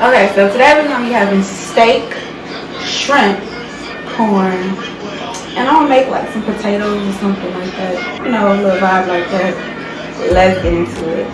Okay, so today we're gonna be having steak, shrimp, corn, and I'm gonna make like some potatoes or something like that. You know, a little vibe like that. Let's get into it.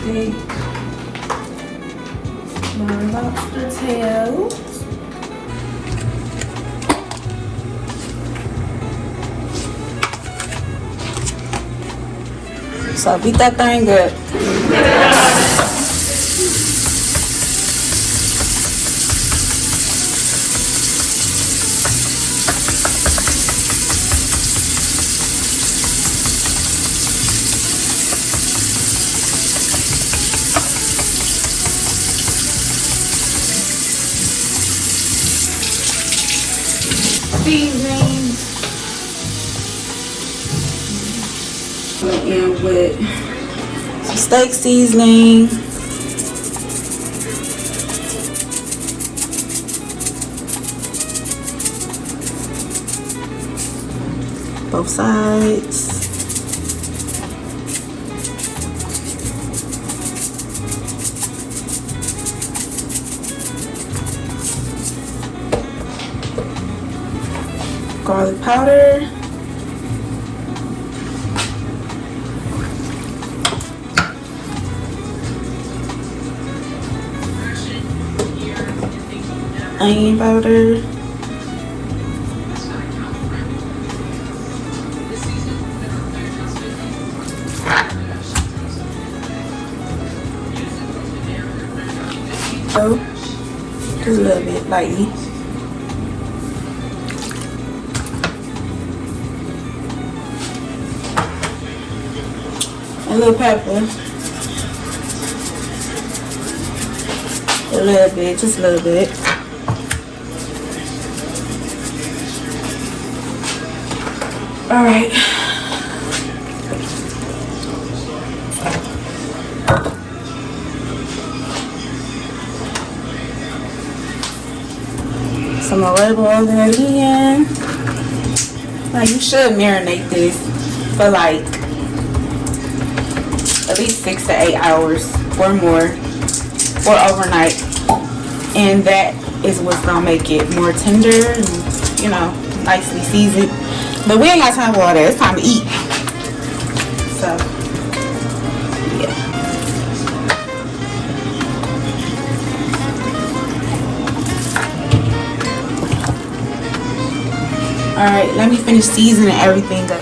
Steak, my lobster tail, so beat that thing good. Seasoning. In with some steak seasoning. Both sides. Garlic powder. Onion powder. So, just a little bit lightly. A little pepper. A little bit, just a little bit. All right. So I'm gonna label all that in. Now you should marinate this for like at least 6 to 8 hours or more, or overnight, and that is what's gonna make it more tender and, you know, nicely seasoned. But we ain't got time for all that. It's time to eat. So yeah. All right, let me finish seasoning everything up.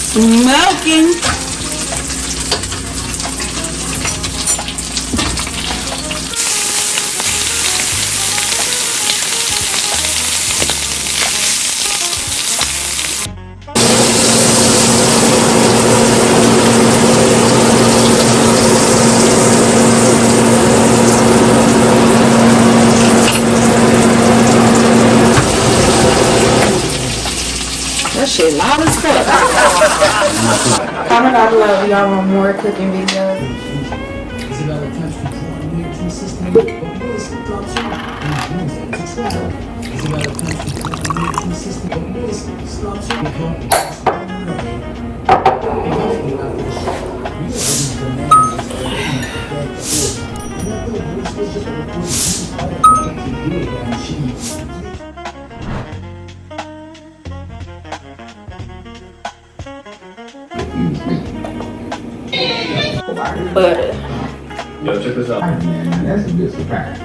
Smoking. That shit loud as fuck. Comment down below if y'all want more cooking videos. Butter. Yo, check this out. That's a good surprise.